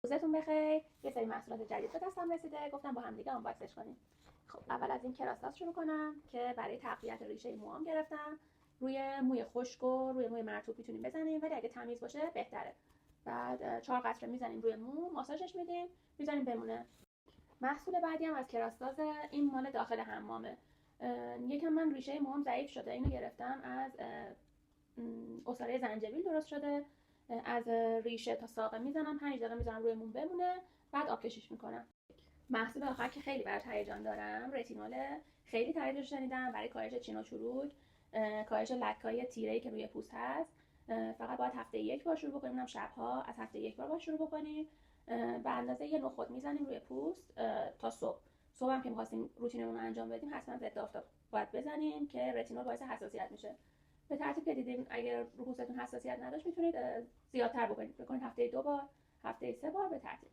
روزتون بخیر. یه سری محصولات جدید به دستم رسیده، گفتم با هم دیگه آنباکسش کنیم. خب اول از این کراساس شروع کنم که برای تقویت ریشه موام گرفتم. روی موی خشک و روی موی مرطوب میتونیم بزنیم، ولی اگه تمیز باشه بهتره. بعد 4 قطره میزنیم روی مو، ماساژش میدیم، میذاریم بمونه. محصول بعدی هم از کراساس، این مال داخل حمامه. یکم من ریشه موام ضعیف شده، اینو گرفتم از عصاره زنجبیل درست شده. از ریشه تا ساقه میزنم، 5 دقیقه میذارم روی مون بمونه، بعد آب کشیش میکنم. محصول آخر که خیلی براش هیجان دارم، رتینوله. خیلی تعریفش شنیدم برای کاهش چین و چروک، کاهش لکه‌های تیره‌ای که روی پوست هست. فقط باید هفته یک بار شروع بکنیم، شب‌ها از هفته یک بار باید شروع بکنیم. به اندازه یه نخود میزنیم روی پوست تا صبح. صبح هم که می‌خواستیم روتینمون رو انجام بدیم، حتما ضد آفتاب باید بزنیم که رتینول باعث حساسیت میشه. به ترتیب که دیدیم اگر رو پوستتون حساسیت نداشت میتونید زیادتر بکنید. هفته 2 بار، هفته 3 بار به ترتیب.